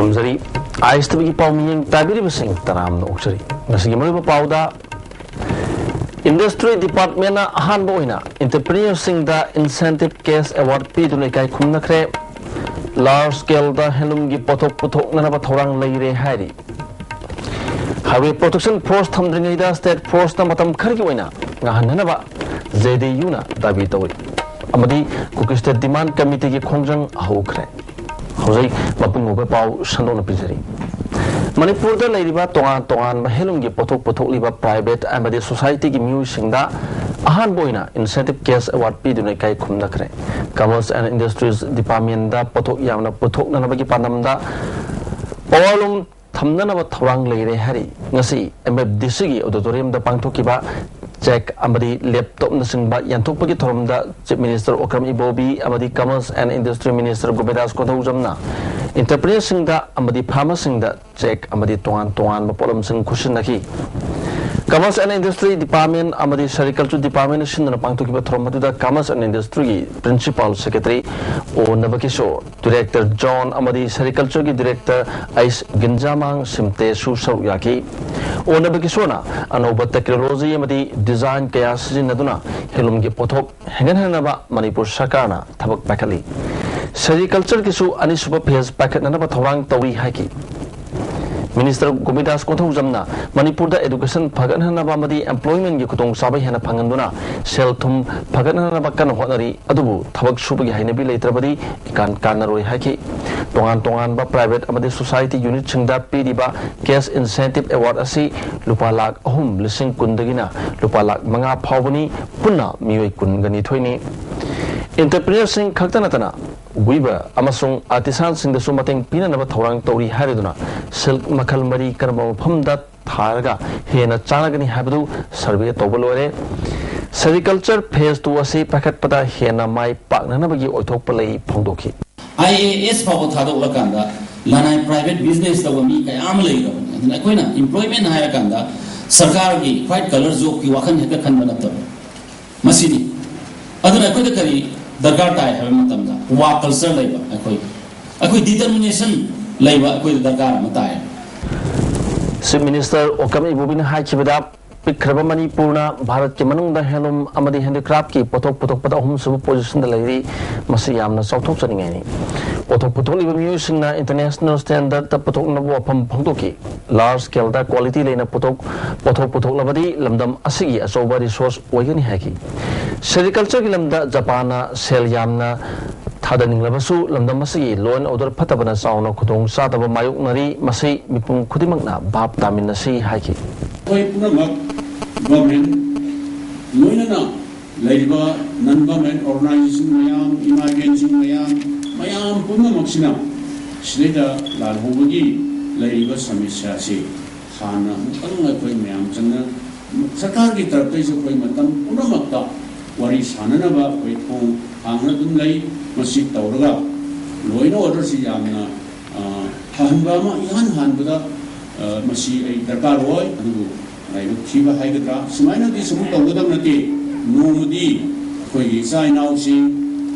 खुलमजरी ISTV की पाव मियंग ताबिरी busing तराम नोक्सरी नसिगी मरिबा पावदा industry department ना Ahaan बोइना entrepreneur सिंग दा incentive case award P Dhule काय खुमनखरे लार्ज स्केल दा हेलुम की पोथोक पोथोक नना थौरांग लेरे हारी हाईवे प्रोटेक्शन फोर्स थमद्रिंगैदा स्टेट फोर्स ना मतम खरगी ओइना ngahannaba JDU na dabi tawi amadi Cook State Demand Committee ki khongjang ahukre hojai mapung oba pau sandona pijari Manipur da leiriba tongan helum gi pothok liba private amadi society ki mu singda ahan boina incentive case award pi dunai kai khumna kre Commerce and Industries Department da pothok yamna pothok na bagi panam da pawalum thamna na thawang leire hari ngasi MFDC gi auditorium da pangthokiba check amadi laptop na singba yanthok pagi thorom da Chief Minister Okram Ibobi amadi Commerce and Industry Minister Gobedas ko jamna entrepreneur singda amadi farmer singda check amadi tongan mapolam sing khushin naki Commerce and Industry Department amadi Agriculture Department sindana pangthokiba thorom da Commerce and Industry Principal Secretary O Nabakisho Director John amadi Agriculture ki Director Ais Ginjamang Simte Susau Yaki O Nabakisho na anoba technology amadi design kaya sizinaduna helum gi pothok henganhanaba Manipur Sarkarna thabak pakali Agriculture kisu anisuba phase packet nanaba thorang tawi haki Minister Gomidas ko jamna Manipur da education phaganhanaba amadi employment gi khutong sabai hena phanganduna sel thum phaganhanaba kan honari adubu thabak subagi hainabi leitrabadi ikan kanaroi haki tongan ba private amadi society unit singda pidiba cash incentive award asi lupa lakh ahum lising kundagina lupa lakh manga phawbani punna mioi kungani thoini entrepreneur sing khaktanatana Guiba amasung artisan sing da sumateng pinanaba thorang tori hariduna silk makhal mari karba phamda tharaga hena chanagani habdu survey tobulore Agriculture phase 2 asi pakat pada hena mai paknanabagi oithok palai phongdoki IAS paw thado lakanda lanai private business da mi kayam leiro na koina employment haya kanda sarkar gi white color job ki wakhan heka khanba natta masini aduna koida kari darkar tai have matamda wa culture leiba akoi determination leiba akoi darkar matai Chief Minister Okam Ibobina haikibada pikraba Manipurna Bharat ke manungda helum amadi handicraft ki pothok pada ahum subu position da leiri masi yamna sauthok chaningai ni pothok liba miyo singna international standard ta pothok na bo pham phangtoki large scale da quality leina pothok labadi lamdam asigi asoba resource oigani haki Agriculture ki lamda Japana sel yamna thadaning labasu lamdam asigi law and order phatabana sauna khudong sadaba mayuk nari masi mipum khudimakna bab tamin si haki koi punamak government loinana laiba non government organization mayam emergency mayam punamak sina sleda lalhobagi laiba samesya se khana anunga koi mayam chana sarkar ki taraf se koi matam punamak ta wari sananaba koi thong angna dum lai masik tawraga loina order si yamna hanba ma ihan hanbada masi ay darkar hoy adu ay thiba haigadra sumaina di sumu tawgadam nati nomudi koi sai nau si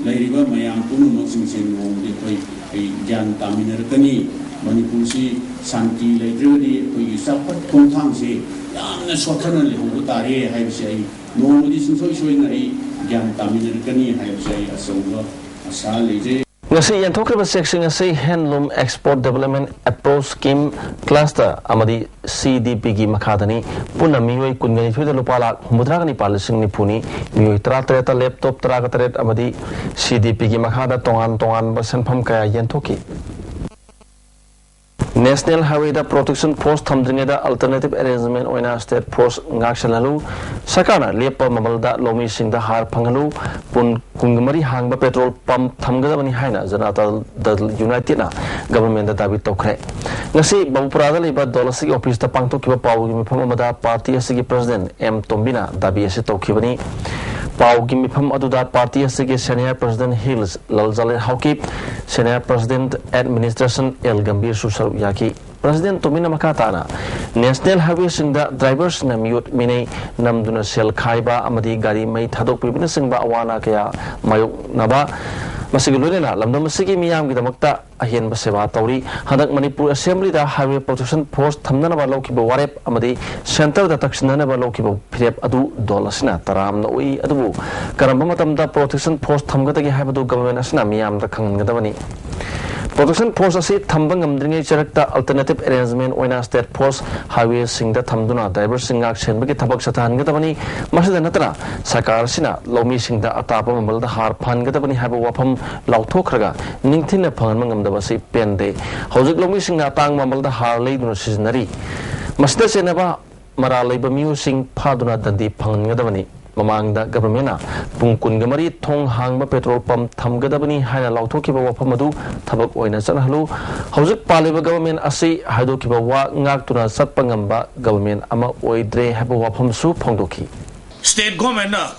lairiba mayam punu maksing sing nomudi koi ay gyan taminarkani Manipur si santi laidredi koi sapat konthang si yamna sothana le hu tare hai si ay nomudi soi na ay gyan taminarkani hai si ay asawa asa leje Ngasi yang thokriba section ngasi handloom export development approach scheme cluster amadi CDP gi makhadani punna mioi kungani thuida lupala mudragani palising ni phuni mioi 33 laptop 33 amadi CDP gi makhada tongan ba sanpham kaya yenthoki National Highway da Protection Force thamdringe da alternative arrangement oina state force ngaksalalu sakana lepa mamalda lomi singda har phangalu pun kungmari hangba petrol pump thamgadabani haina janata the united na government da dabi tokre ngasi bamupurada leba dolasi office da pangthokiba pawgi mifam amada party asigi president M Tombina dabi ase tokhibani Pawgi mifam aduda party asigi senior president Hills Lalzale Hauki senior president administration El Gambir Susar Yaki President Tomina Makatana National Highway singda drivers na mute minay namduna sel khaiba amadi gari mai thadok pibina singba awana kaya mayok naba Masigi loina lamdam masigi miyam gi damakta ahian baseba tawri hadak Manipur Assembly da Highway Protection Force thamnana ba lokiba warep amadi center da takshinana ba lokiba phirep adu dolasina taramna ui adu karamba matamda Protection Force thamgadagi haibadu government asna miyam da khangadabani Protection Force asi thambang amdringai charakta alternative arrangement oina state force highway singda thamduna driver singak senbagi thabak satan gadabani masida natara sarkar sina lomi singda atapa mamalda har phan gadabani haba wafam lauthokraga ningthina phangan ngamdaba si pende hojik lomi singna tang mamalda har leiduna siznari masida senaba mara leiba miu sing phaduna dandi phangan gadabani Mamangda government pungkun gamari thong hangba petrol pump thamgadabani haina lauthokiba wafam adu thabak oina chanhalu hojik paliba government asi haidokiba wa ngaktuna satpa ngamba government ama oidre haba wafam su phongdoki state government na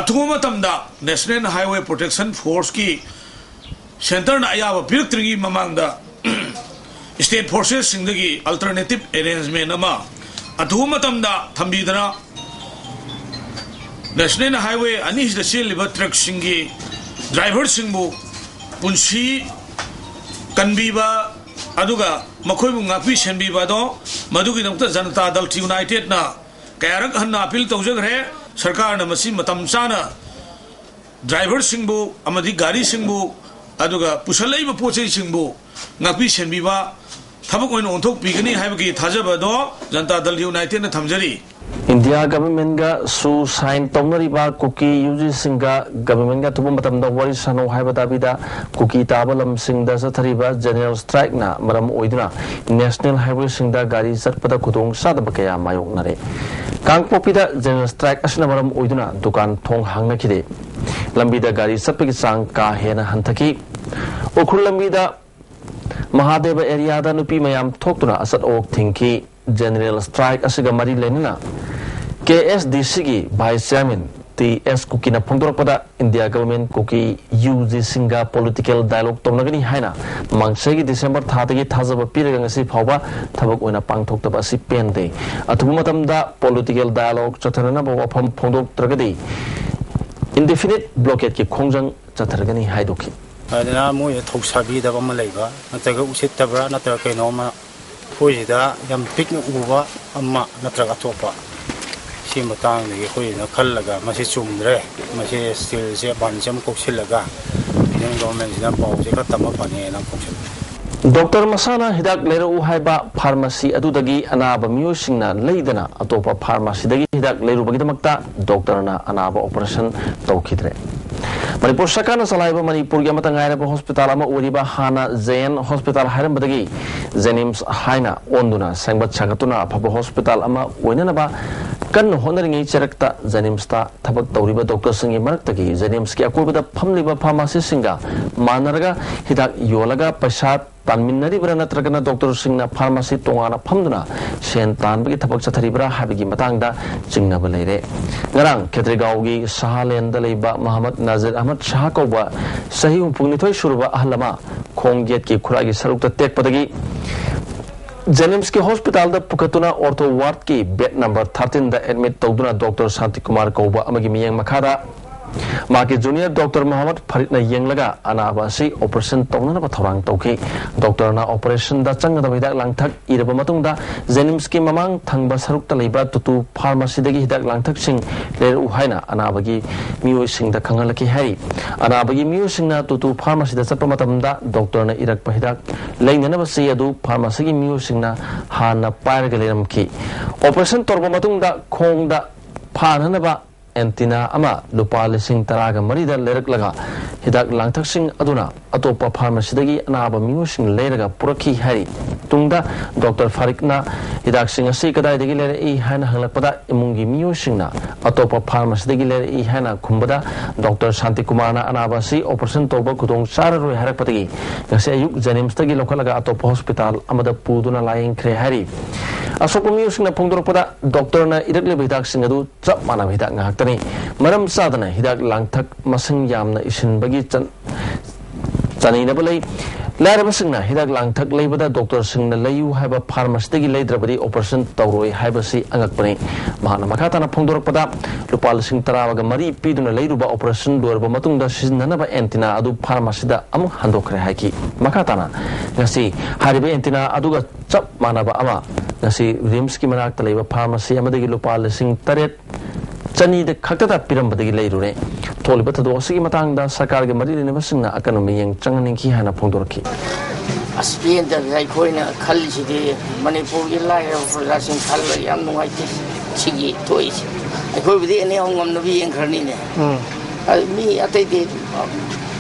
athuma tamda National Highway Protection Force ki center na ayaba piraktrigi mamangda state forces singdagi alternative arrangement ama athuma tamda thambidana National Highway anis da siliba truck singi driver singbu punsi kanbiba aduga makoibu ngakpi senbiba do madugi namta Janata Dal United na kayarak hanna appeal tawjagre sarkar na masi matam sana driver singbu amadi gari singbu aduga pusalaiba pochei singbu ngakpi senbiba thabak oina onthok pigani haibagi thajaba do Janata Dal United na thamjari India government ga su sign tomnari ba cookie uses singa government ga tubum batam da wari sano haiba dabida cookie tabalam singda sathariba general strike na maram oiduna national highway singda gari satpada khudong sadaba kaya mayok nare kangpopida general strike asna maram oiduna dukan thong hangna khide lambida gari satpagi sang ka hena hantaki okhul lambida mahadeva area da nupi mayam thoktuna asat ok thinki general strike asiga mari lenina KSDC gi vice chairman TS Kukina phongdorpada India government Kuki use singa political dialogue tomnagani haina mangsegi December thadagi thajaba piraga ngasi phawba thabak oina pangthoktaba si pende athubu matamda political dialogue chatharana ba wafam phongdok tragadi indefinite blockade ki khongjang chathargani haidoki adana mo ye thoksabi da ba malaiba nataga usittabra nataga kainoma hoida yam piknik uba amma nataga topa si matang ni hoina khallaga masi chumdre masi still se banjam koksilaga ning government jina pawje ka tama pane na koksil Dr. Masana hidak leru haiba pharmacy adudagi anaba miyosingna leidana atopa pharmacy dagi hidak leru bagidamakta doctor na anaba operation tawkhidre Manipur Sakana Salaiba Manipur Yamatangairaba Hospital ama Uriba Hana Zain Hospital Harambadagi Zenims Haina Onduna Sangbat Chagatuna Papa Hospital ama Winanaba Kan honoring Cherekta Zenimsta Tabak Tauriba Doctor Singi Martaki Zenimski Akubada Pamliba Pharmacy Singa Manaraga Hidak Yolaga Pashat Tanminari Brana Tragana Doctor Singna Pharmacy Tongana Pamduna Shen Tanbagi Tabak Sataribra Habigi Matangda Jingna Balere Garang Ketrigaugi Sahalen Daleba Muhammad Nazir Ahmad Shahakova Sahi Pungnitoy Shurba Ahlama Kongyet ki Kuragi Sarukta Tek Padagi Jenimski Hospital da Pukatuna Ortho Ward ki bed number 13 da admit Tawduna Dr. Santi Kumar Kauba Amagi Miyang Makada Maki Junior Dr. Muhammad Farid na Yenglaga Anaba si operation Tawna ba Thorang Tawki Dr. na operation da Changa da Hidak Langthak Iraba Matungda Jenimski Mamang Thangba Sarukta Leiba Tutu Pharmacy dagi Hidak Langthak Sing Ler Uhaina Anabagi Miu Sing da Kangalaki Hari Anabagi Miu Sing na Tutu Pharmacy da Chapa Matamda Dr. na Irak Pahidak Lainana ba si adu Pharmacy gi Miu Sing na Hana Pairaga Leramki Operation Torba Matungda Khongda Phanana ba Antina ama lupa lising taraga marida lerak laga hidak langthak sing aduna atopa pharmacy dagi anaba miu sing leraga puraki hari tungda Dr. Farik na hidak sing asi kadai dagi lera I hana hanglakpada imungi miu sing na atopa pharmacy dagi lera I hana kumbada Dr. Santi Kumar na anaba si operation toba kudong sararoi harakpadagi ngasi ayuk Jenims dagi lokalaga atopa hospital amada puduna laying kre hari asopa miu sing na phongdorpada Dr. na idak leba hidak sing adu chap mana hidak ngahak Maram sadana hidak langthak masing yamna isin bagi chani na balai Larabasingna hidak langthak leibada doctor singna layu haiba pharmacy gi leidrabadi operation tawroi haibasi angakpani mahana makatana phongdorakpada lupa lising tarawaga mari piduna leiruba operation dorba matungda siznanaba antenna adu pharmacy da amuk handokre haiki makatana ngasi hariba antenna aduga chap manaba ama ngasi rims ki manak leiba pharmacy amadagi lupa lising taret chani de khakta pirambadagi leirure toliba thadosigi matangda sarkar ge mari lenabasingna economy yang changning ki hana phongdorki Aspian da gai koina khalli de Manipur gi lai rasin khalla yam nuai ti chigi toi ai koi bidi ne ongam nabi yang kharni ne mi atai de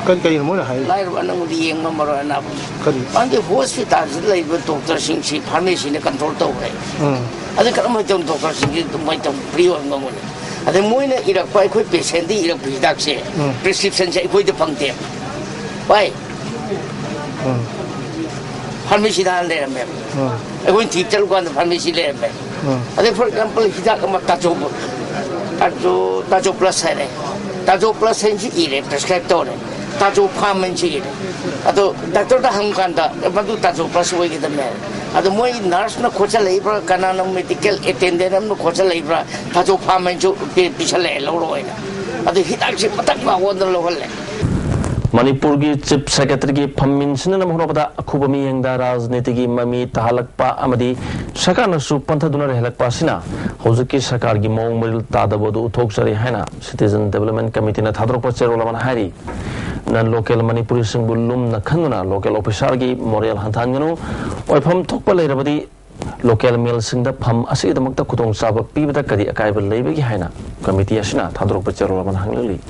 kan kai mo hai lai ra nang di yang mamaro na kan an de hospital lai ba doctor sing si pharmacy ne control to hai ade karam jong doctor sing gi mai tong priwa ngam ne ade moina ira pai khoi patient di ira bidak se prescription se khoi de pangte bai pharmacy da le me khoi ti chal kan pharmacy le me ade for example hidak ma tajo plus hai tajo plus hen ji ire prescribe to ne tajo pharmacy ire ado doctor da ham kan da madu tajo plus woi gi da me ado moi nurse na khocha lei pra kana na medical attendant na khocha lei pra tajo pharmacy pe pisale lo ro ina ado hidak ji patak ba won lo hol Manipur gi chief secretary gi phammin sinna mohropada akhubami yengda rajniti gi mami tahalakpa amadi sakana su panthaduna rehalakpa sina hojiki sarkar gi mong maril tadabodu uthoksari haina citizen development committee na thadrokpa cherolaman hari nan local manipuri singbulum na khanuna local officer gi moral hanthanganu oipham thokpa leirabadi local mail singda pham asidamakta khutong chaba pibada kadi akaiba leibagi haina committee asina thadrokpa cherolaman hanglili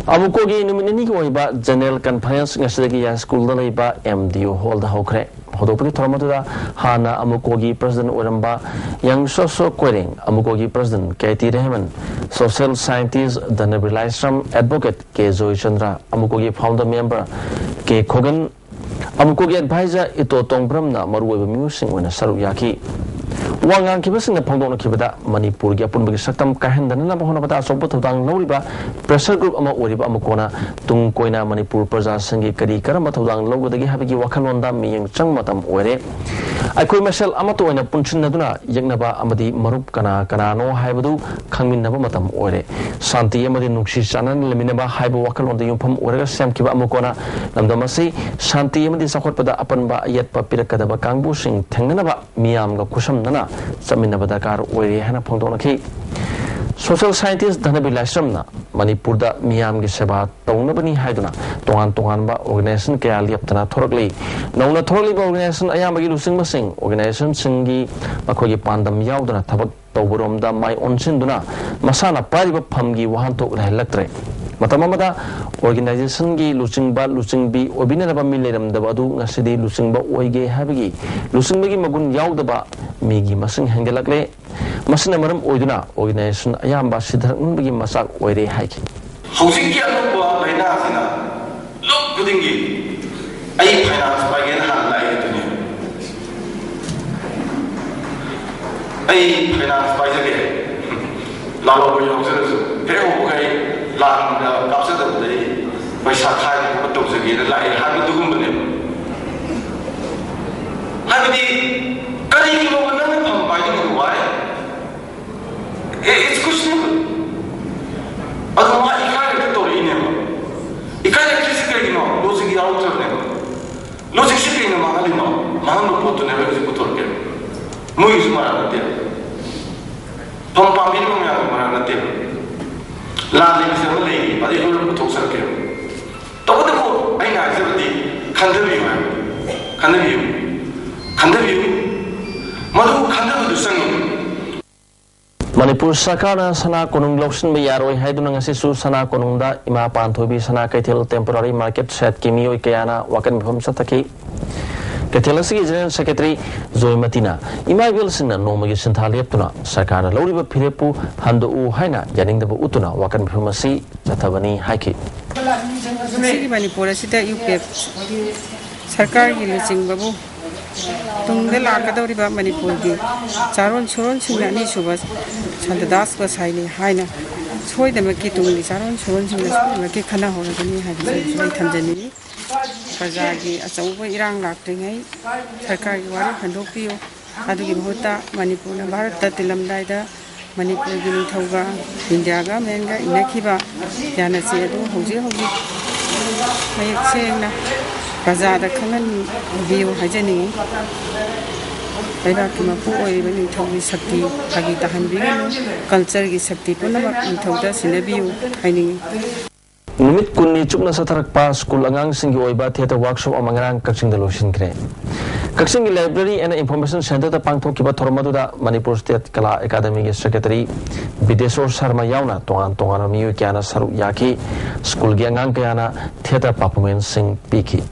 amukogi numinini ki oiba general conference ngasigi ya school da leiba MDO hall da hokre hodopati thormatuda hana amukogi president oramba yang soso querying amukogi president KT Rahman social scientist Danabi Laisram advocate K Joy Chandra amukogi founder member K Khogan amukogi advisor ito tongbram na maruwa musing wena saru yaki wangang kibasing na phangdong kibada Manipur gi apun bagi saktam kahendana na bahona bata sobo thodang loriba pressure group ama oriba amukona tung koina Manipur praja sangi kari karama thodang logodagi habigi wakhalonda miyeng changmatam oire aikoi masal amato oina punchin naduna yegnaba amadi marup kana no haibadu khangminnaba matam oire santi amadi nukshi chanan leminaba haibu wakhalonda yumpham orega semkiba amukona lamdamasi santi amadi sakhotpada apanba yatpa pirakadaba kangbu sing thenganaba miyam ga kusam nana Samina Badakar Wari Hana Pondonaki Social Scientist Danabi Lasramna Manipur da Miam Gisaba Tonabani Haiduna Tongan ba organization Kaya Liaptana Torgli Nona Torgli organization Ayamagi Lusing Masing organization Singi Makogi Pandam Yaudana Tabak Toburum da Mai Onsinduna Masana Pariba Pamgi Wahanto Electre Matamamada organization gi lucing bi obina ba mileram da badu ngasidi lucing ba oige habigi lucing gi magun yaudaba migi masing hengelakle masina maram oiduna organization ayamba sidharun gi masak oire haiki housing ki anu ba laina asina lok budingi ai finance ba gen han lai tuni ai finance ba jage lalo bo yo sesu pero kai lang da kapsa da dai paisa khai ko to se gi la ai ha bi dugum ne ha bi kari ki mo na pham ba ji ko wai it's question adu ma ikai da to ri ne ma ikai da kisi ke no logic ya auto ne logic shi ke ne ma ali no ma no poto ne ba ji ko to ke mo is ma na te tom pa mi no ya ma na te La lagi saya lagi, pada itu orang betul sekali. Tahu tak kau? Aina saya berarti kandang Madu kandang itu sangat. Manipur Sakana Sana Konung Loksin Bayaroi Haiduna Ngasisu Sana Konungda Ima Panthobi Sana Kaitil Temporary Market Set Kimio Ikayana Wakan Bhum Sataki Kaitilasi General Secretary Zoe Matina Ima Wilson Nomagi Sinthaliptuna Sakana Loriba Pirepu Hando U Haina Janingdabu Utuna Wakan Bhumasi Jatabani Haiki Manipur Sita UP Sarkar Gilising Babu Tungde Lakadoriba Manipur Charon Suron Sinani Subas Santadas was highly Haina Soy the Maki Tungi Charon Suron Sinani Kana Horagani had Tanzania प्रजा की अचौब इरांग लाक्ट्रिङै सरकार की वारी खंडोक्पियो अदुगी महुत्ता मणिपुर भारत तिलमदाइदा मणिपुर की निथौगा India का मेनगा इनखिबा यानसे अदु हौजी हौजी मयेक सेंगना प्रजादा खंगनबियो हाइजनिङि लेबाक की मपू ओइबा निथौगी शक्ति थागी तहनबिगनु कल्चर की शक्ति पुनमक निथौदा सिनबियो हाइनिङि Numit kunni chukna satharak pa school angang singi oiba theater workshop amangrang Kakching da losin kre. Kakching Library and Information Center da pangthok kiba thormadu da Manipur State Kala Academy ge secretary Bideswar Sharma yauna tongan miyu kyana saru yaki school ge angang kyana theater performance sing piki.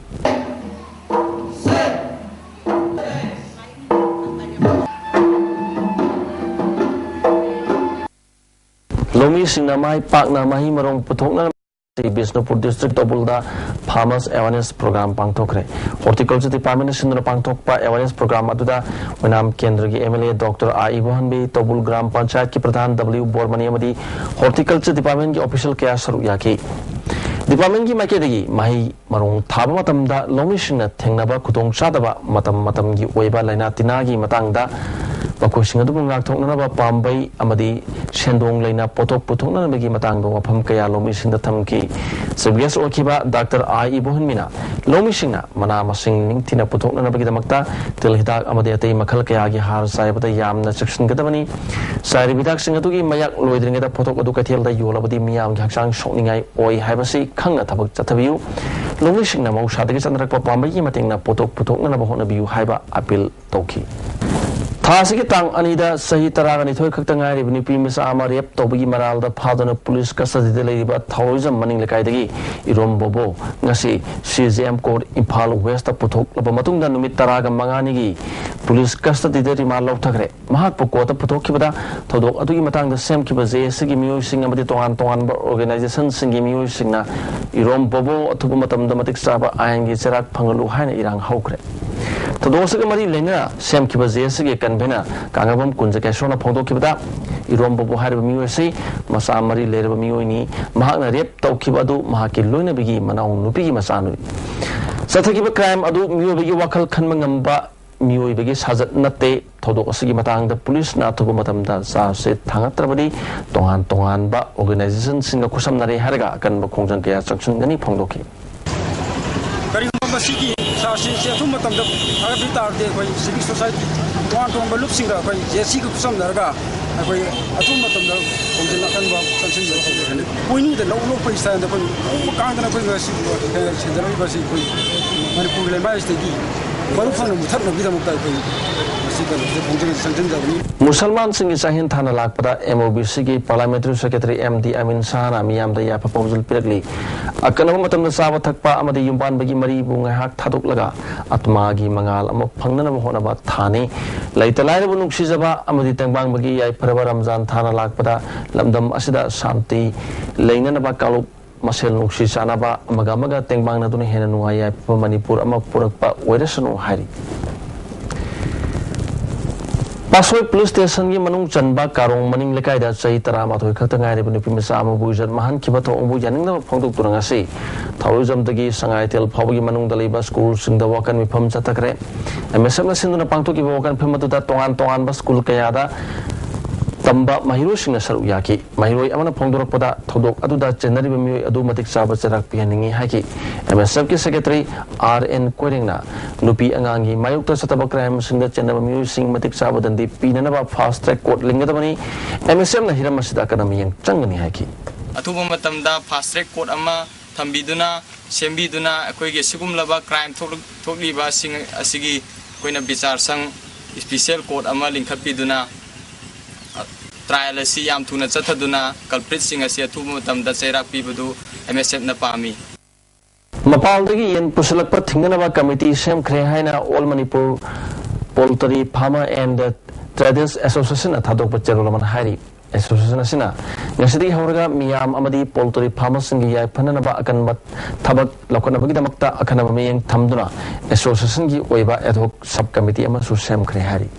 Lomi sing namai pak namahi marong puthokna Bisnupur District Tobulda Farmers Awareness Program Pangtokre. Horticulture Department Sindra Pangtokpa Awareness Program Aduda Wenam Kendra ki MLA Dr. I. Bohanbi Tobul Gram Panchayat ki Pradhan W. Bormani Amadi Horticulture Department ki official kaya saru yaki. Department ki makedagi mahi marung thaba matamda lomishinna thengnaba khutong chadaba matam ki oiba laina tinagi matangda Makusing adu ngakthokna ba pambai amadi shendong laina potok puthokna bagi matangdo wafam kaya lomising da thamki subges okiba Dr. I. Bohanmina lomisingna mana masing ningtina puthokna bagi damakta tilhidak amadi atei makhal kaya gi har saibata yamna section gadabani sairi bidak sing adu gi mayak loidringa da potok adu kathel da yolabadi miyam gi haksang sokningai oi haibasi khangna thabak chathabiu lomisingna mausa dagi chandrak pa pambai gi matingna potok puthokna ba hona biu haiba appeal toki Thasi ki tang anida sahi taragani thoi khaktangai ri bini pimisa ama rep tobagi maral da phadana police custody de leiba tourism maning lekai dagi irom bobo ngasi CJM court Imphal West puthok laba matung da numit taraga mangani gi police custody de rimal lok thakre mahak po kota puthok kibada thodok adu gi matang da sem kiba JS gi miyo sing amadi tongan ba organization sing gi miyo sing na irom bobo athuba matam da matik saba ayan gi cherak phangalu haina irang haukre Todosaka Mari Lena, Sam Kibazesi, Canbena, Kangabam Kunzaka Shona Pondo Kibada, Irombo Harib Musi, Masa Mari Lera Muini, Mahana Rep, Tokibadu, Mahaki Luna Bigi, Manau Nupi Masanu. Satakiba crime Adu Mubi Wakal Kanmangamba, Mui Bigis Hazard Nate, Todosaki Matang, the police Natubumatam da Sa said Tangatrabadi, Tongan Ba, organization Singakusam Nare Haraga, Kanbakong Kaya Section, Gani Pondoki. Masiki sasi setum matam da arabi tarde koi civic society wan tong balup singa koi jesi ku kusam darga koi atum matam da konjin akan ba sansin da koi da lo paisa da koi kang da koi ngasi chendra ba si koi manipur le mai stegi baru phang muthar na bidam ta koi Musalman Singh Sahin Thana Lakpada MOBC ki Parliamentary Secretary MD Amin Sahana Miyam da ya proposal pirakli akanam matam na sawa thakpa amadi yumban bagi mari bunga hak thaduk laga atma gi mangal amok phangnana mohona ba thane laitalai bu nuksi jaba amadi tangbang bagi yai paraba Ramzan Thana Lakpada lamdam asida shanti leinana ba kalu masel nuksi sanaba maga tangbang na tuni hena nuaya Manipur ama purakpa oirasanu hari Pasoi Police Station ki manung chanba karong maning lekai da chai tara ma thoi khakta ngai rebuni pimisa ama buizat mahan ki batho ombu yaning da phongduk turanga se tourism dagi sangai tel phawgi manung dalaiba school sing da wakan mifam chatakre MSM na sinduna pangto ki wakan phematu da tongan ba school kaya da tamba mahiro sing na saru yaki mahiro amana phongdorok pada thodok adu da chenari bemi adu matik saba cherak pianingi haki MSF ki secretary RN Koringna nupi angangi mayukta sataba crime sing da chenaba mi sing matik saba dandi pinana ba fast track court lingada bani MSF na hiram masida kana miyang changani haki atuba matam da fast track court ama thambiduna sembiduna akoi ge sigum laba crime thokli ba sing asigi koina bichar sang special court ama lingkhapiduna trial si yam thuna chathaduna culprit sing asia thubu matam da chairak pibadu MSF na pami Mapal dagi yen pusalak pa thingana ba committee sem khre haina All Manipur Poultry Farmer and Traders Association athadok pa cherolaman hari association asina ngasidi hauraga miyam amadi poultry farmers sing yai phanana ba akan bat thabak lokana bagi damakta akhana ba meyeng thamduna association gi oiba ad hoc sub committee ama su sem khre hari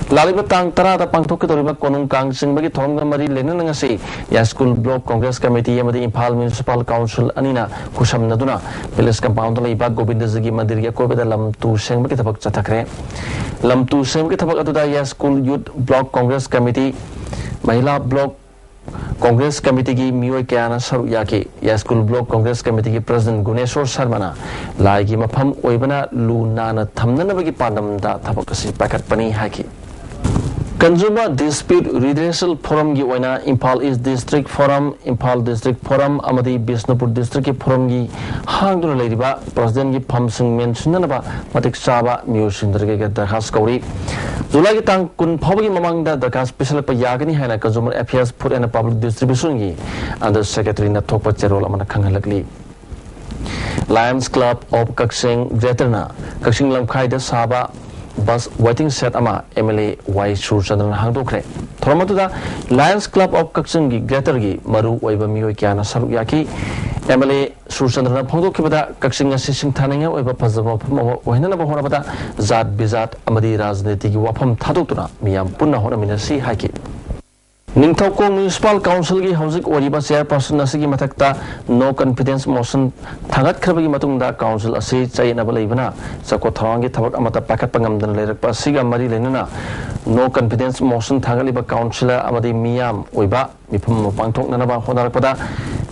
Laliba tang tarada pangthok toriba konung kang singbagi thoromga mari lenana ngasi ya school block congress committee amadi Imphal municipal council anina khusamnaduna village compound laiba Gobindajigi mandir ya kobeda lamtu sengbagi thabak chathakre lamtu sengbagi thabak aduda ya school youth block congress committee mahila block Congress Committee की मियोय क्याना सरू याके या school block Congress committee की president Guneshwar Sharma लाई की मफम ओइबना लू नाना थमननबगी पांडमदा थबकसी पाखतपनी hockey Consumer Dispute Redressal Forum की ओइना Imphal East District Forum, Imphal District Forum amadi Bisnupur District की forum की हांगदुना लेरिबा president की फमसिंग मेंशननबा मतिक साबा मियोसिंदरगे के दरखास्त कौरी जुलाई की तांग कुन फावगी ममांगदा दरखास्त पिछले पर यागनी है ना consumer affairs food and public distribution की अंडर सेक्रेटरी न थोपा चेरोल अमना खंगलगली Lions Club of Kaksing Greaterna Kaksing Lamkhaida Saba bus waiting set ama MLA Y Surchandran hangdokre thormatuda Lions Club of Kaksing gi Greater gi maru oiba mioi kyana saru yaki MLA Surchandran phongdokibada Kaksing asi singthanenga oiba phajaba phama ohinana ba honabada zat bizat amadi rajniti gi wafam thadokuna miyam punna hona minasi haiki Ningthokong Municipal Council की हौजिक ओरिबा chairperson असगी मथक्ता no confidence motion थांगत खरबगी मतुंगदा council असी चाइनाबा लेबना सको थरांगी थबक अमता पाखत पंगमदन लेरकपा सिगा मरी लेनना नो कॉन्फिडेंस मोशन थांगलिबा काउंसिलर अमदी मियाम ओइबा मिफम पांगथोकनबा होनारपदा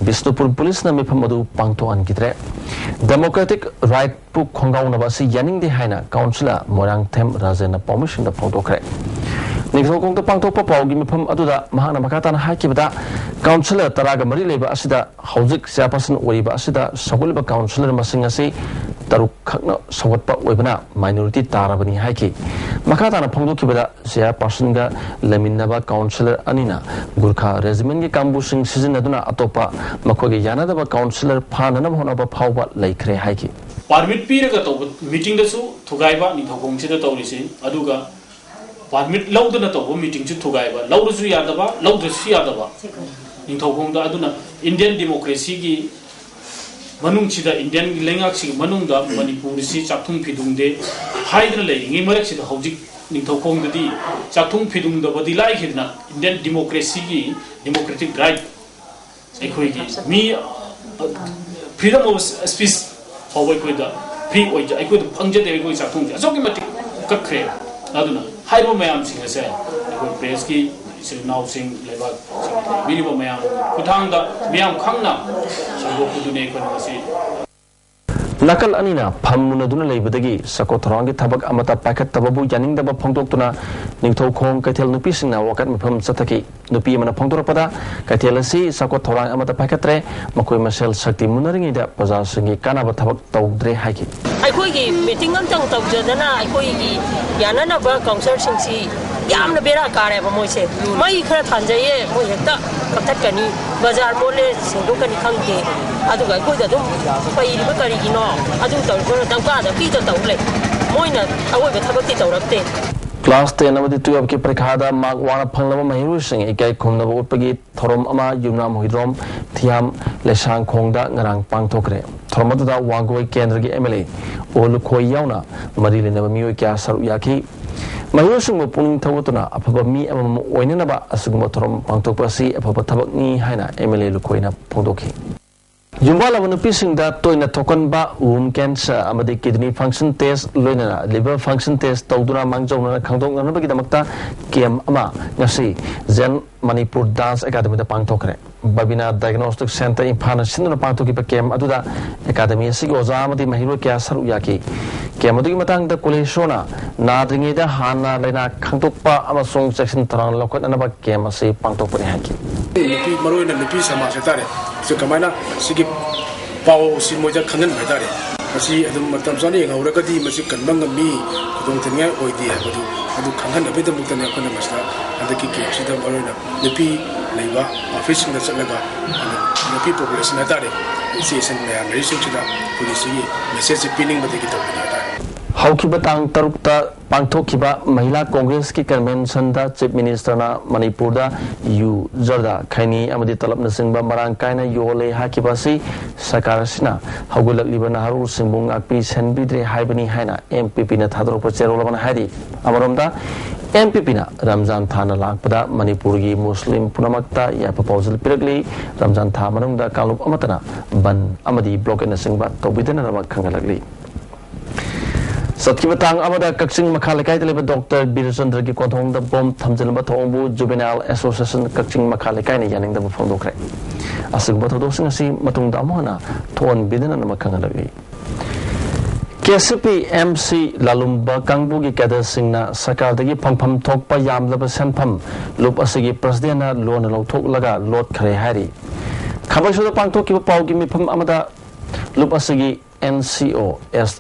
बिष्णुपुर पुलिस न मिफम अदु पांगथोअन किद्रे डेमोक्रेटिक राइट पु खोंगाउनबा सि यानिंगदे हाइना काउंसिलर मोरांगथेम राजेन परमिशन द फोटोक्रे निगोकोंग तो पांगथोकपा पाउगी मिफम अदुदा महाना मखाताना हाकिबदा काउंसिलर तरागा मरी लेबा असिदा हौजिक चेयरपर्सन ओइबा असिदा सगुलिबा काउंसिलर मसिंग असि तरुक खक्न सवतपा ओइबना माइनॉरिटी ताराबनी हाइकी मखाताना फोंदोकिबदा चेयरपर्सन गा लेमिनबा काउंसिलर अनिना गुरखा रेजिमेंट की कांबुसिंग सिजनदुना अतोपा मखोगे यानादबा काउंसिलर फाननब होनबा फावबा लैखरे हाइकी परमिट पीरगा तो मीटिंग दसु थुगाइबा निथोकोंग सिदा तौरिसि अदुगा परमिट लौदना तो मीटिंग से थुगाइबा लौरसु यादबा लौद्रसु यादबा निथोकोंग अदुना इंडियन डेमोक्रेसी की मनुंगसिदा इंडियन लेंगाक्सि मनुंगदा मणिपुर सि चाथुंग फिदुंगदे हाइदना लेंगी मरक्सिदा हौजिक निथोकोंगदि चाथुंग फिदुंगदबदि लाइखिदना इंडियन डेमोक्रेसी की डेमोक्रेटिक राइट एखोइगी मी फ्रीडम ऑफ स्पीच फावै कोइदा फ्री ओइजा एखोइदा फंगजदे एखोइ चाथुंग अजोकि मति कखरे अदुना हाइबो मयाम सिंग असे एखोइ प्रेस की सिग्नाव सिंग लेबा बिरिबो मयाम कुथांगदा मयाम खंगना संगोकुदुने कोनसे nakal anina phammunaduna leibadagi sakothrangi thabak amata paket tababu yaningdaba phongdoktuna ningthokong kaithel nupi singna wakat mpham chathaki nupi amana phongdorapada kaithel asi sakothrang amata paketre makoi masel sakti munaringi da bazar singi kanaba thabak tawdre haiki aikoi gi meeting amtang tawjadana aikoi gi yanana ba council singsi yamna bera kare ba moise mai khara thanjaye moi hekta kathakani bazar mole singdokani khangte aduga aikoi da dum pai ri ba kari gi no adu tawra tawka da ki to tawle moina awoi ba thabak ti tawrakte Class 10 amadi 12 की परीक्षा दा mark वाना फंगलबा महिरुसिंग इकाई खुमनबा उत्पगी theorem अमा Yumnam हुइद्रोम Thiyam लेसांग खोंगदा ngarang पांगथोकरे theorem अदुदा वांगोय केंद्र की MLA ओलुखोय यावना मरी लेनबा मियोय क्या सरू याकी महिरुसिंग पुनिंग थवतुना अफबा मी अमम ओइननबा असुगुम theorem पांगथोकपासी अफबा थबकनी हाइना MLA लुखोयना फोंदोखी Yumbala Munupising that Toina Token Ba womb cancer amadi kidney function test loina liver function test Toduna Mangjona Kangdong Nabaki Kiem Ama Nasi Zen Manipur Dance Academy the Pangtokre Babina Diagnostic Center in Panashin Pantoki Kem Aduda Academy Sigoza Amadi Mahiro Kiasaru Yaki Kemadi Matang the Kulishona Nadringida Hana Lena Kangtokpa Amasong section Tran Lokat and about Kemasi Pangtopani Haki. Maru and the piece of Masatare. So Kamana Sigi Pao Simoja Kanan Madare. Masi Adam Matamsani and Aurakadi Masik and Manga me, don't tell me idea, but you can't have a bit of Mutana Master and the Kiki, Sita Marina, the P, Leva, are fishing the Salaga, and the people bless Natare. It says in the American Chida, who is message pinning, but they get up. हौखिबा तांग तरुकता पांथोखिबा महिला कांग्रेस की convention दा chief minister ना मणिपुर दा you जरदा खैनी अमदी तलब नसिंगबा Marang कायना योले हाकिबासी सरकारसिना हौगुलकलिबा नहारु सिंबुंग आकपी सेनबिद्रे हाइबनी हाइना MPP ना थादरप चेरोलबन हाइदी अमरमदा MPP ना रमजान थाना लाकपदा मणिपुर की मुस्लिम पुनमक्ता या प्रपोजल पिरगली रमजान था मनुंगदा कालुप अमतना बन अमदी ब्लॉकेट नसिंगबा तौबिदना रमक खंगलकली सत्की बतांग अमदा कक्सिंग मखा लेकाई तलेबा डॉक्टर बीरचंद्र की कोथोंग द बॉम्ब थमजलबा थोंबु जुवेनाइल एसोसिएशन कक्सिंग मखा लेकाई ने यानिंग द फोंदोखरे असुगबा थोदोसिंग असि मतुंग दा मोहना थोन बिदना नम खंगलगि केसीपी एमसी लालुम्बा कांगबु की कैडर सिंगना सरकार दगी फंगफम थोकपा यामलबा सेनफम लुप असigi प्रेसिडेंट ना लोन लौथोक लगा लोट खरे हारी खबरसुदा पांगथोक की पाव की मिफम अमदा लुप असigi NCO एस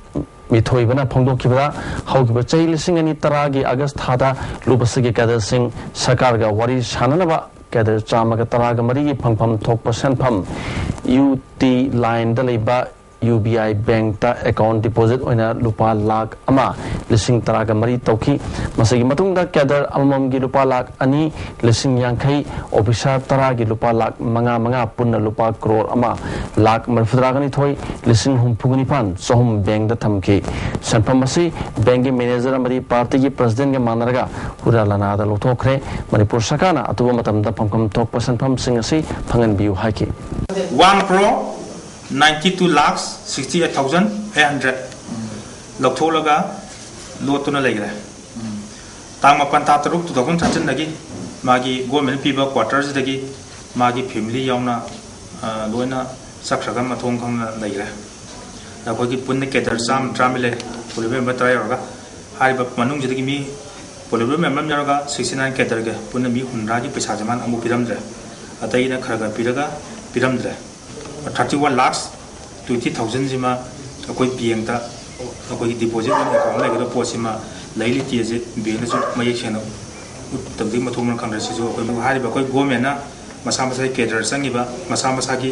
मिथोइबना फोंदोखिबा हौगिबा चै लिसिंग अनि तरागी अगस्त थादा लुबसगी कैडर सिंह सरकार गा वरी साननबा कैडर चामगा तरागा मरी फंगफम थोकपा सेनफम UT लाइन द लेबा UBI बैंक ता अकाउंट डिपोजिट ओइना लुपा लाख अमा लिसिंग तरागा मरी तौखी मसगी मतुंगदा कैडर अमम गी लुपा लाख अनि लिसिंग यांखै ऑफिसर तरागी लुपा लाख मंगा मंगा पुन्ना लुपा करोड़ अमा लाख मरफुद्रागनी थोई लिसिंग हुमफुगनी पान सोहम बैंक दा थमके सनफम मसी बैंक के मैनेजर अमरी पार्टी की प्रेसिडेंट के मानरगा हुरा लनादा लोथोखरे मणिपुर सरकारना अतुबा मतमदा फंगफम थोकपा सनफम सिंग असि फंगन बियु हाके 1 crore 92,68,800 लौथोलगा लोटुना लेगरे तांग मपन ता तरुक 2013 दगी मागी गवर्नमेंट पीबा क्वार्टर्स दगी मागी फैमिली यावना लोइना सक्सगा मथोंग खंग लेगरे अखोगी पुन्ने केदर साम ट्रामिले पुलिबे मेंबर यारगा हारिबा मनुंग जदगी मी पुलिबे मेंबर यारगा 69 केदर गे पुन्ने मी 100 की पैसा जमान अमु पिरमद्रे अतैना खरगा पिरगा पिरमद्रे 31 lakhs 20,000 जिमा अकोई बैंक ता अकोई डिपॉजिट अकाउंट लेगरो पोसिमा लैली तिजे बैंक सु मय सेनो तबदि मथुम खंद्र सिजो अकोई हारिबा अकोई गवर्नमेंट ना मसा मसा केडर संगिबा मसा मसा की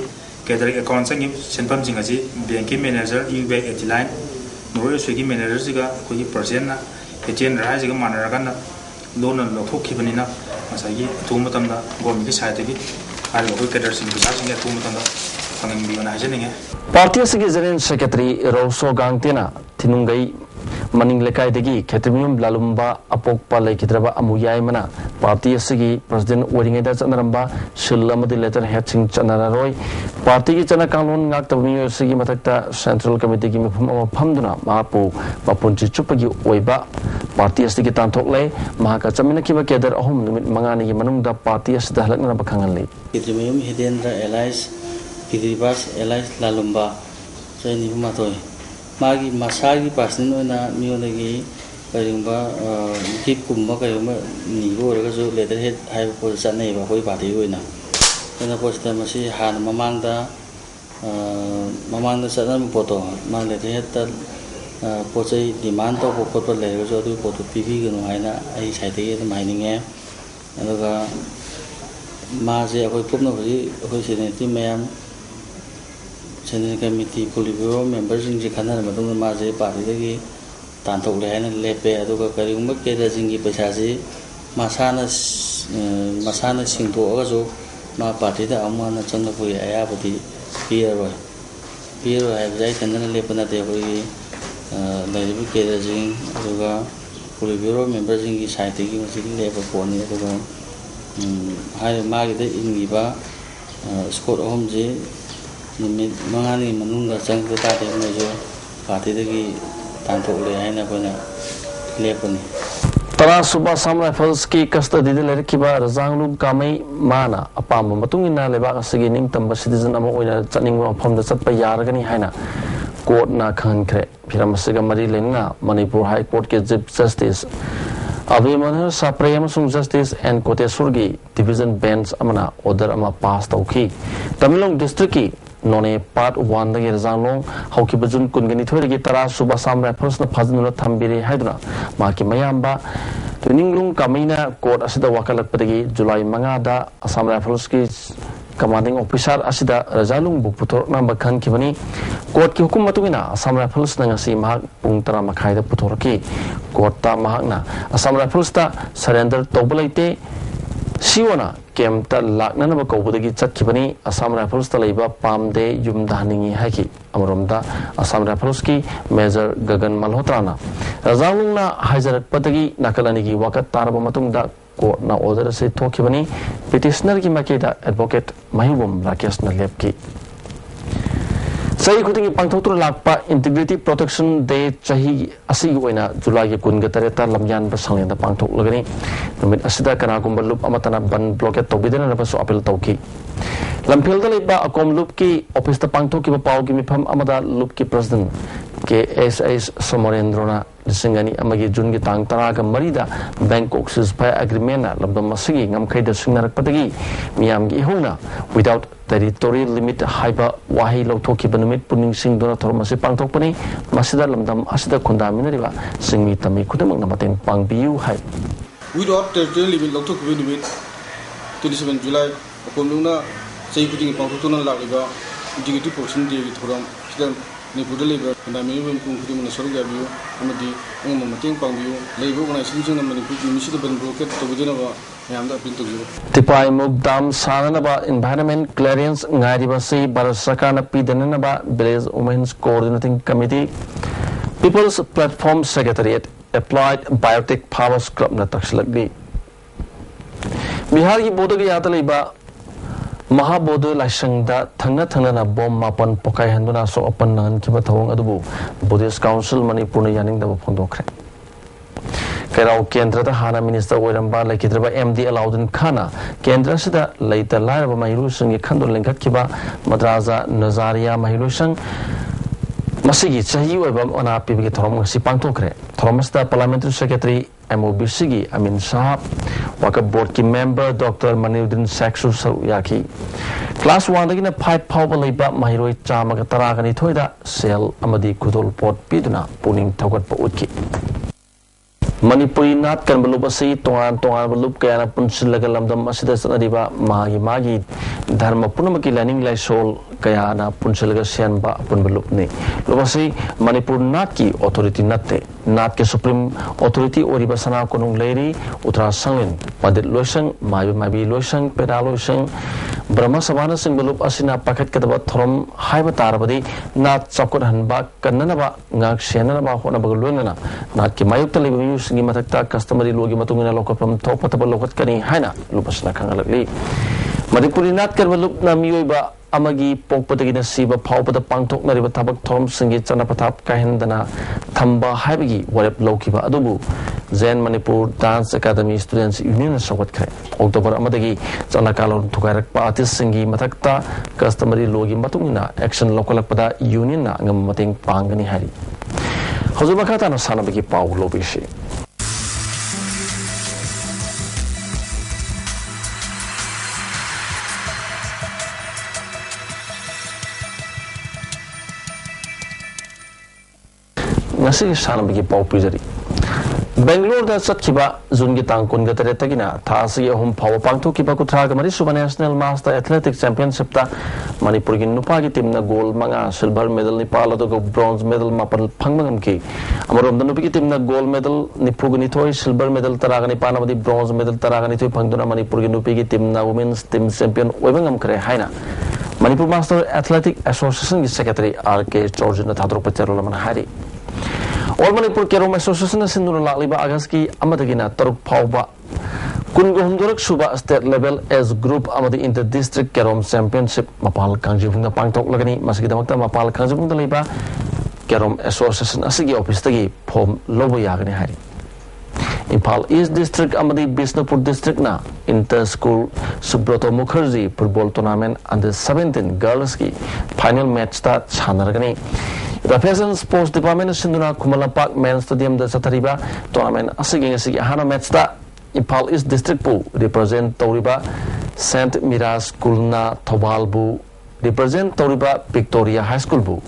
केडर अकाउंट संगि सेनफम जिंग अजि बैंक की मैनेजर यूबे एटिलाइन नोरो सुगी मैनेजर जिगा अकोई पर्सन ना एजेंट राय जिगा मानरगाना लोन लौथोखिबनिना मसागी तुम मतमदा गवर्नमेंट की साइड की हारिबा अकोई केडर सिंग बिसा सिंग तुम मतमदा पार्टी असगी जनरल सेक्रेटरी रोसो गांगतेना थिनुंगई मनिंग लेकाइदगी खेत्रमियम लालुम्बा अपोकपा लेखिद्रबा अमुयायमना पार्टी असगी प्रेसिडेंट ओरिंगेदा चनरंबा शिल्लमदि लेटर हेडसिंग चनरारोय पार्टी की चना कानून गाक्तबमियो असगी मथक्ता सेंट्रल कमिटी की मिफम फमदुना मापु मपुंची चुपगी ओइबा पार्टी असगी तांथोकले महाका चमिनकिबा केदर अहुम निमित मंगानी की मनुंगदा पार्टी असदा हलकना बखंगनले Khetrimayum Hidendra alias Pidribas Elias Lalumba Chani Matoi Magi Masagi Pasnina Munagi Karimba Keep Kumba Kayuma Nigo letterhead have position neighbor Hoi Party winner. Then of course, Masi had Mamanda Sadan Poto, Man letterhead that Poche demand of corporate letters or to Poto PV and Hina, I cited the mining air and the Mazi of Pumnovi, who is in a team. Central Committee Politburo members in Japan and Madonna Maze Party Tanto Lane Lepe Aduka Karimba Kedazingi Pesazi Masana Sinto Ozo Ma Partida Amana Chandapu Ayapati Piero have right and then Lepana Devi Lady Kedazing Aduga Politburo members in his side taking Lepa Pony Aduga High Market in Viva Scott Holmes Mangani Manunga Sang the Tati Major Party the Tanto Leana Leponi. Tara Suba Sam Rifles ki custody de Lerkiba, Zanglu Kame Mana, Apam, Matungina Leba Sigining Tamba citizen Amoina Channing from the Sapa Yaragani Haina, Court Na Kankre, Piramasiga Marilena, Manipur High Court Zip Justice. Avimaner Supreme Justice and Kote Surgi, Division Bench Amana, Order Ama Past Oki, Tamilong District. None part 1 the Yerzano, Hoki Bajun Kungani Tara Suba Sam Rappers, the Pazuna Tambiri Hydra, Maki Mayamba, Tuninglung Kamina, Court Asida Wakalapati, July Mangada, Sam Rappelski, commanding officer asida Rajalung bu putor na bakhan kibani court ki hukum matungina Assam Rifles na ngasi mahak pung tara makhai da putor ki court ta mahak na Assam Rifles ta surrender tobulaite siwana kem ta lakna na ba kobudagi chat kibani Assam Rifles ta leiba pamde yum daningi haki amromda Assam Rifles ki Major Gagan Malhotra na Rajalung na hajarat patagi nakalani ki wakat taraba matungda court na order se thokibani petitioner ki makeda advocate Mahibum Rakesh na lepki Sahi kutingi pangthoktur lakpa integrity protection day chahi asigi oina July ki kun gatareta lamyan basanglen da pangthok lagani numit asida kana kumbalup amatana ban blockade tobidena na baso appeal tawki lampil da leba akom loop ki office ta pangthok ki pau ki mifam amada loop ki president KSS Somarendrona Singani amagi Jun ki tang taraga marida Bangkok ceasefire agreement na labdam masigi ngamkai da singnarak patagi miyam gi hona without territorial limit haiba wahi lawthoki banumit puning sing dona thormasi pangthok pani masida lamdam asida khundamina riba singmi tami khudamak na mateng pangbiu hai without territorial limit lawthoki banumit 27 July akomlungna sei kuting pangthok tona lagiba integrity protection day thoram sidan Manipur labor and I may even conclude in a sort of view, Amadi, Mating Pangview, labor when I see the Manipur, municipal broken to within a pin to you. Tipai Mugdam Saranaba Environment Clearance Ngaribasi Barasakana Pidanaba Blaze Women's Coordinating Committee People's Platform Secretariat Applied Biotech Power Scrub Natakslagdi Bihar ki Bodagi Ataliba Mahabodo Lashangda Thanga Thangana Bom Mapan Pokai Handuna so open Nan Kibatawang Adubu Buddhist Council Manipur Yaning the Pondokre Kerau Kendra Hana Minister Wiramba Lakitraba MD Alaudin Khana Kendra Sida later Laraba Mahirusang Kando Lenkakiba Madraza Nazaria Mahirusang Masigi Chahi Webam on a Pibi Tom Sipantokre Thomas the Parliamentary Secretary MOBCG Amin Shah Waka Board ki member Dr. Manudin Saksu Yaki Class 1 dagina pipe power leba mahiroi chama ka taragani thoida sel amadi kudol pot piduna puning thogat pa utki Manipuri nat kan balup asi tongan balup kaya na punsilaga lamdam asida sanadiba magi dharma punamaki learning lai sol kaya na punsilaga sian ba pun balup ni lubasi Manipur nat ki authority natte nat ke supreme authority oriba sana konung leri uttara sangin padit loisang mabi loisang peda loisang Brahma Sabana sing balup asina paket kataba thorom haiba tarabadi nat chakot hanba kannana ngak siana ba hona baguluna nat ki mayuk talibi singi matakta customary logi matungina lokapam thopataba lokat kani haina lupasna khangalakli Manipuri nat kan balup na miyoiba amagi pokpatagi na siba phawpada pangthok na riba thabak thom singi chana pathap kahendana thamba haibagi warep lokiba adubu Zen Manipur Dance Academy Students Union Sawat Kre October amadagi chana kalon thukarak pa artist singi matakta customary logi matungina action lokalak pada union na ngam mating pangani hari Hozur bakata na sanabagi paw lobishi Nasi sana bagi pau pijari. Bangalore da sat kiba zungi tangkun gatare tagina thasi hum pau pangtu kiba kutra gamari Super National Master Athletic Championship ta Manipur gi nupa gi team na gold manga silver medal Nepal aduga bronze medal mapal phangmangam ki amarom da nupi gi team na gold medal nipugni thoi silver medal taraga ni panamadi bronze medal taraga ni thoi phangduna Manipur gi nupi gi team na women's team champion oibangam kare haina Manipur Master Athletic Association gi secretary RK George na thadro pacharo laman hari All Manipur Kerom Association Sinduna Laliba Agaski Amadagina Turk Pauba Kungohundurak Suba State Level as Group Amadi Inter District Kerom Championship Mapal Kangjibunga Pangtok Lagani Masigidamata Mapal Kangjibunga Liba Kerom Association Asigi Office Tagi Pom Lobo Yagani Hari Impal East District Amadi Bisnupur District na Inter School Subroto Mukherjee Football Tournament under 17 girls ki final match ta Chanaragani Represent Sports Department Sinduna Kumala Park Main Stadium da Satariba Tournament Asigi Hana match ta Impal East District Pu represent Tauriba Saint Mira School na Thobalbu represent Tauriba Victoria High School Bu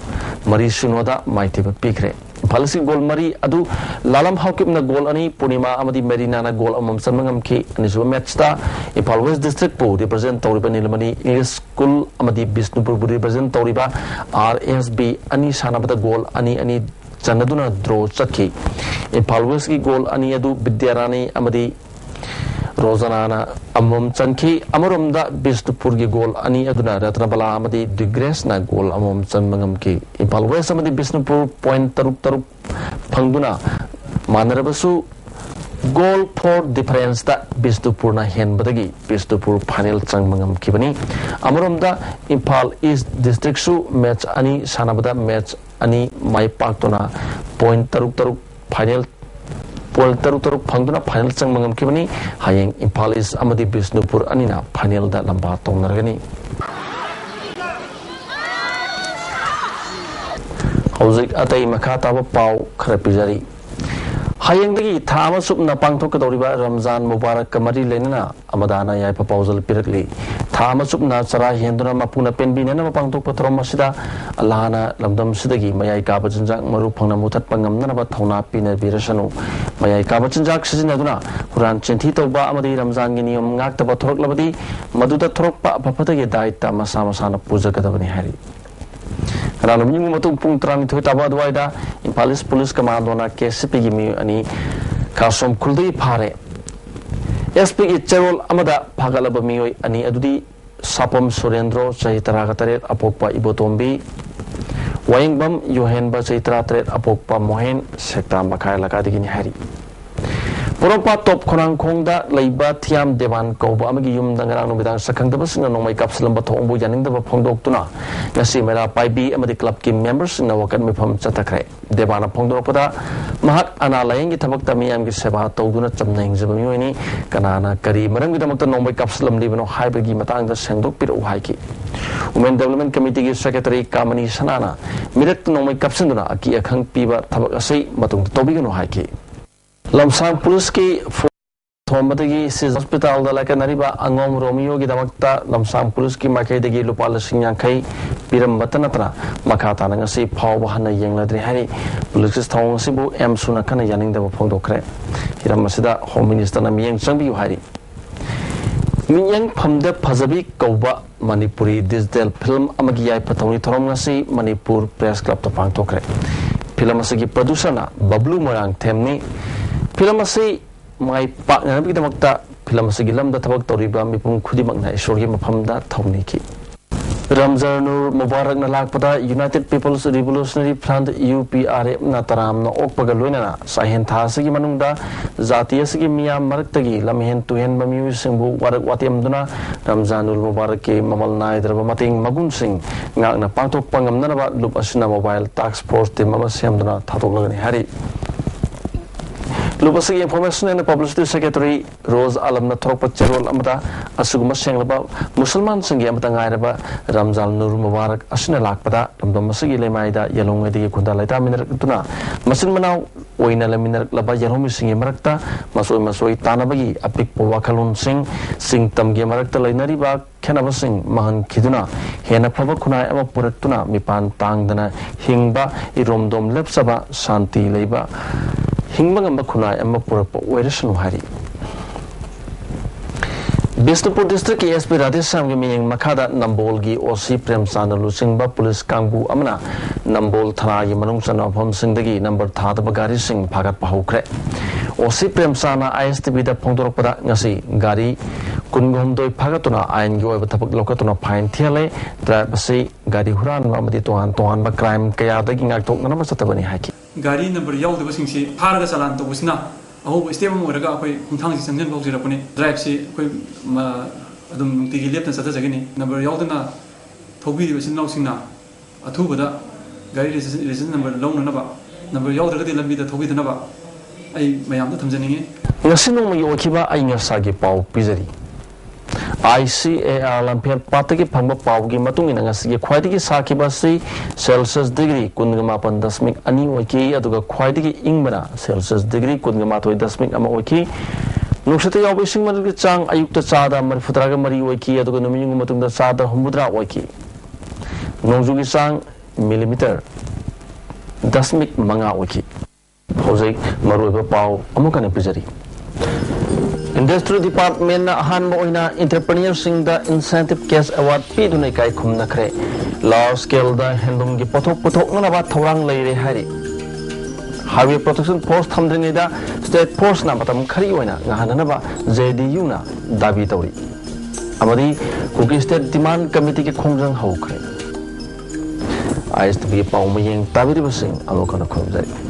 Mari Shinoda Maitiba Pikre Imphalasi goal mari adu lalam haukipna goal ani Purnima amadi Merina na goal amam sanmangam ki anisu match ta Imphal West District pu represent tawriba Nilmani English School amadi Bisnupur pu represent tawriba RSB ani sanabada goal ani chanaduna draw chakhi Imphal West ki goal ani adu Vidyarani amadi Rosanana amam chanki amarumda Bisnupur ki goal ani aduna Ratnabala amadi Digres na goal amam chanmangam ki Imphal West amadi Bisnupur point taruk phangduna manarabasu goal for difference da Bisnupur na henbadagi Bisnupur final changmangam kibani amarumda Imphal East District su match ani sanabada match ani mai paktuna point taruk final point taruk phangduna final changmangam kibani hayeng Imphal East amadi Bisnupur anina final da lamba tongnargani hauzik atai makata ba pau kharapijari hayeng dagi thama supna pangthok kadoriba Ramzan Mubarak kamari lenana amadana yai proposal pirakli thama supna chara henduna mapuna penbina na pangthok patrom masida Allahna lamdam sidagi mayai ka bajinjak maru phangna muthat pangam na ba thona pina birasanu mayai ka bajinjak sizinaduna Quran chinthi toba amadi Ramzan gi niyam ngak ta bathorok labadi maduda thorok pa aphatage daita masa na puja kadabani hari Karena minggu matung pung terang itu tahu ada Imphal East Police Commando na KSP gimi ani kasom kuldi pare SP Cherol amada pagalaba mioi ani adudi Sapam Surendro Cahitara Kataret apokpa Ibotombi Waingbam Yohenba Cahitara Taret apokpa Mohen sekta makai lakadigini hari Purokpa top konang kongda laiba tiam dewan kauba amagi yum dangarang nubidang sakang daba singa nongmai kapsalam ba thongbu yaning daba phongdok tuna ngasi mera paibi amadi club ki members na wakan mifam chatakre debana phongdok pada mahak ana layeng gi thabak tami am gi seba tawduna chamnaing jabami oni kanana kari marang gi damakta nongmai kapsalam libano haibagi matang da sengdok pir uhaiki Women Development Committee ki Secretary Kamani Sanana mirak nongmai kapsanduna aki akhang piba thabak asai matung tobigano haiki Lamsang Police ki Thomadagi Sis Hospital da laka nariba Angom Romeo ki damakta Lamsang Police ki makai dagi lupa lasing yang kai piram batanatna makata nang si pau bahana yang ladri hari police thong sibu M suna kana yaning da phong dokre hiram masida Home Minister na miyang changbi hari miyang phamda phajabi kauba Manipuri digital film amagi yai patawni thorom ngasi Manipur Press Club to pang tokre film asigi producer na Bablu Morang Themni film asai mai pak na bi damakta film asigi lamda thabak toriba mipum khudimak na ishor gi maphamda thawni ki Ramzan Mubarak na lakpada United People's Revolutionary Front UPRF na taram na okpaga loina na sahen tha sigi manungda zatiya sigi miya maraktagi lamhen tuhen bamiu singbu warak watiam duna Ramzanul Mubarak ke mamal nai darba mating magun sing ngak na pangtok pangam na ba lup asina mobile task force te mama siam duna thatok lagani hari Lupasigi Information and Publicity Secretary Rose Alam na Thorpa Cherol Amada Asuguma Senglaba Musulman Singi Amata Ngairaba Ramzan Nur Mubarak Asina Lakpada Ramdom Masigi Lemaida Yalong Edi Kunda Laita Minerak Tuna Masin Manau Oina Laminerak Laba Yalomi Singi Marakta Masoi Tanabagi Apik Wakalun Sing Tamgi Marakta Lainariba Kenaba Sing Mahan Kiduna Hena Pava Kunai Ama Puratuna Mipan Tangdana Hingba Iromdom Lepsaba Santi Leiba Hingbang Kunai Emma Purapa Wedison Hari Bisnupur District ASP Radhesam Giming Makada Nambolgi OC Premsana Lusingba Police Kangbu Amana Nambol Thana Manung Sanapam Sindagi number Thada Bagari Singh Pagat Pahukre OC Premsana ISTV da Pongdoropada Ngasi Gari Kungomdoi Pagatuna Ain Yo Tapak Lokatuna Pine Tiale Drabasi Gari Huran Mamadi Tohan ba crime Kaya Daging Aktok Namasatabani Haki Gari number Yaw Sing Si Haraga Salan to Usna Oh, stay more ago, Kuntang is and Boxer upon it. Drive see, Adam Tigi left and Saturday, number Yaldana, Toby was in Nosina, a two with that. Gary is number loan number Yalda Lambi the Toby the Nava. I may am the Tanzania. Nasino Yokiba Aingasagi Pau Pizari. ICAR Lampian Pataki Pamba Paugi Matung in Angasi Quadiki Saki Basi Celsius degree Kundamapan Dasmik Ani Waki Aduga Quadiki Ingmana Celsius degree Kundamato Dasmik Amawaki Nuksati Wishing Madu Chang Ayukta Sada Marfutraga Mari Waki Aduga Numing Matung the Sada Humudra Waki Nozugi Sang millimeter 2.5 ꯑꯣꯏꯈꯤ ꯍꯧꯖꯤꯛ ꯃꯔꯨꯑꯣꯏꯕ ꯄꯥꯎ ꯑꯃꯨꯛ ꯍꯟꯅ ꯄꯤꯖꯔꯤ industry department अहानब इंटरप्रेन्योरसिंग incentive cash award पीदुना इकाई खुमनखरे लार्ज स्केल हैंडलूम की पोथोक पुथोकनबा थौरांग लेरे हारि हाईवे प्रोटेक्शन फोर्स थमद्रिङैदा स्टेट फोर्स ना मतम खरी ओइना ngahanaनबा JDU ना दाबी तौरी अमदी कुकी स्टेट डिमांड कमिटी के खोंजंग हौखरे ISTV पाउ मयेंग ताबिरिबसिंग अलोकन खोमजाई